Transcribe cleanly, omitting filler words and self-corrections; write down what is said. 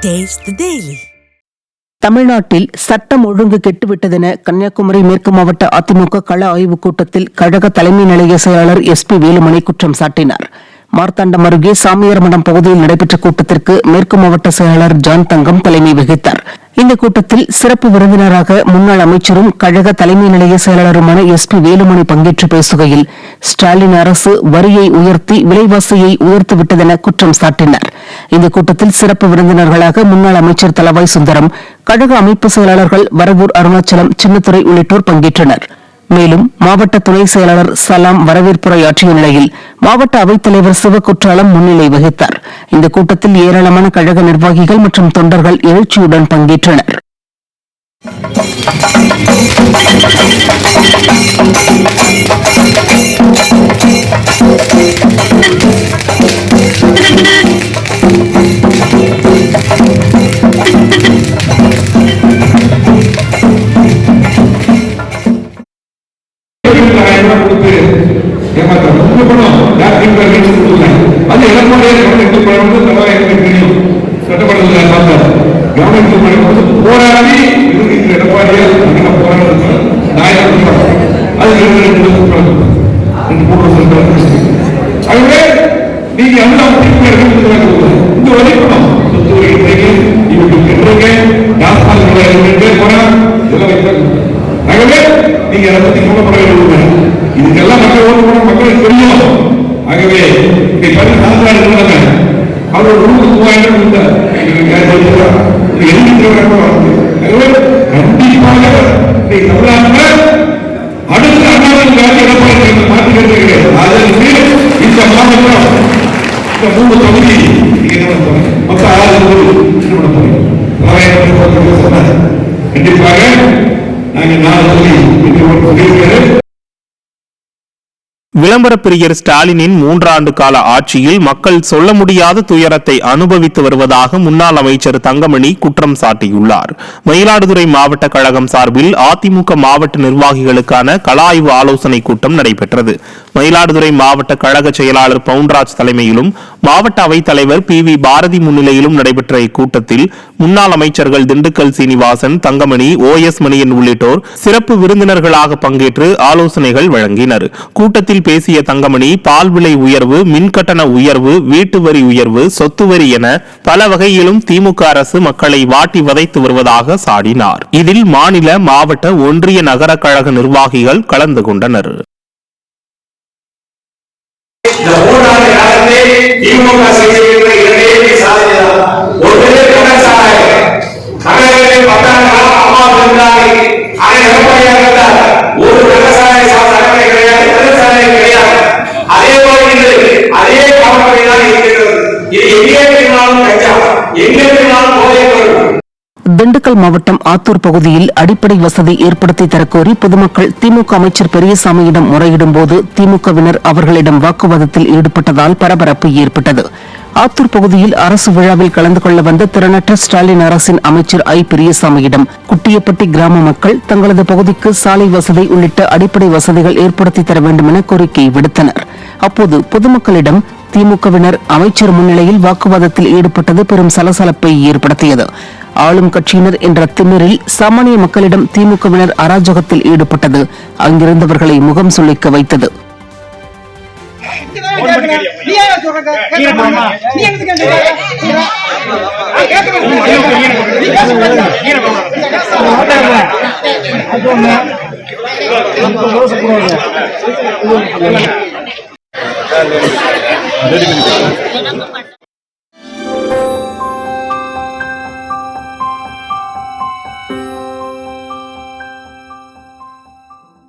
Taste the Daily. தமிழ்நாட்டில் சட்டம் ஒழுங்கு கெட்டுவிட்டதென கன்னியாகுமரி மேற்கு மாவட்ட அதிமுக கள ஆய்வுக் கூட்டத்தில் கழக தலைமை நிலைய செயலாளர் SP வேலுமணி குற்றம் சாட்டினார். மார்த்தாண்டம் அருகே சாமியார்மடம் பகுதியில் நடைபெற்ற கூட்டத்திற்கு மேற்கு மாவட்ட செயலாளர் ஜான் தங்கம் தலைமை வகித்தார். இந்த கூட்டத்தில் சிறப்பு விருந்தினராக முன்னாள் அமைச்சரும் கழக தலைமை நிலைய செயலாளருமான SP வேலுமணி பங்கேற்று பேசுகையில், ஸ்டாலின் அரசு வரியை உயர்த்தி விலைவாசியை உயர்த்திவிட்டதென குற்றம் சாட்டினார். இந்த கூட்டத்தில் சிறப்பு விருந்தினர்களாக முன்னாள் அமைச்சர் தளவாய் சுந்தரம், கழக அமைப்பு செயலாளர்கள் வரகூர் அருணாச்சலம், சின்னத்துரை உள்ளிட்டோர் பங்கேற்றனர். மேலும் மாவட்ட துணை செயலாளர் சலாம் வரவேற்புரையாற்றிய நிலையில் மாவட்ட அவைத்தலைவர் சிவகுற்றாலம் முன்னிலை வகித்தார். இந்த கூட்டத்தில் ஏராளமான கழக நிர்வாகிகள் மற்றும் தொண்டர்கள் எழுச்சியுடன் பங்கேற்றனர். இதுக்கெல்லாம் மக்கள் ஓட்டு போட மக்களுக்கு தெரியும். ஆகவே அவர் ஒரு 3000 கண்டிப்பாக தமிழ்நாட்டில் அடுத்த அண்ணாவின் எடப்பாடி மாற்றுகிறது. அதற்கு இந்த மாவட்டம் இந்த 3 தொகுதி மொத்தம் 6 சொன்னார். கண்டிப்பாக நாங்கள் 4 தொகுதி விளம்பர பிரியர் ஸ்டாலினின் 3 ஆண்டு கால ஆட்சியில் மக்கள் சொல்ல முடியாத துயரத்தை அனுபவித்து வருவதாக முன்னாள் அமைச்சர் தங்கமணி குற்றம் சாட்டியுள்ளார். மயிலாடுதுறை மாவட்ட கழகம் சார்பில் அதிமுக மாவட்ட நிர்வாகிகளுக்கான கள ஆய்வு ஆலோசனை கூட்டம் நடைபெற்றது. மயிலாடுதுறை மாவட்ட கழக செயலாளர் பவுன்ராஜ் தலைமையிலும் மாவட்ட அவைத்தலைவர் PV பாரதி முன்னிலையிலும் நடைபெற்ற இக்கூட்டத்தில் முன்னாள் அமைச்சர்கள் திண்டுக்கல் சீனிவாசன், தங்கமணி, OS மணியன் உள்ளிட்டோர் சிறப்பு விருந்தினர்களாக பங்கேற்று ஆலோசனைகள் வழங்கினர். கூட்டத்தில் பேசிய தங்கமணி, பால் விலை உயர்வு, மின்கட்டண உயர்வு, வீட்டு வரி உயர்வு, சொத்து வரி என பல வகையிலும் திமுக அரசு மக்களை வாட்டி வதைத்து வருவதாக சாடினார். இதில் மாநில, மாவட்ட, ஒன்றிய, நகர கழக நிர்வாகிகள் கலந்து கொண்டனர். திண்டுக்கல் மாவட்டம் ஆத்தூர் பகுதியில் அடிப்படை வசதி ஏற்படுத்தி தரக்கோரி பொதுமக்கள் திமுக அமைச்சர் பெரியசாமியிடம் முறையிடும் போது திமுகவினர் அவர்களிடம் வாக்குவாதத்தில் ஈடுபட்டதால் பரபரப்பு ஏற்பட்டது. ஆத்தூர் பகுதியில் அரசு விழாவில் கலந்து கொள்ள வந்த திறனற்ற ஸ்டாலின் அரசின் அமைச்சர் பெரியசாமியிடம் குட்டியப்பட்டி கிராம மக்கள் தங்களது பகுதிக்கு சாலை வசதி உள்ளிட்ட அடிப்படை வசதிகள் ஏற்படுத்தி தர வேண்டும் என கோரிக்கை விடுத்தனர். அப்போது பொதுமக்களிடம் திமுகவினர் அமைச்சர் முன்னிலையில் வாக்குவாதத்தில் ஈடுபட்டது பெரும் சலசலப்பை ஏற்படுத்தியது. ஆளும் கட்சியினர் என்ற திமிரில் சாமானிய மக்களிடம் திமுகவினர் அராஜகத்தில் ஈடுபட்டது அங்கிருந்தவர்களை முகம் சுளிக்க வைத்தது.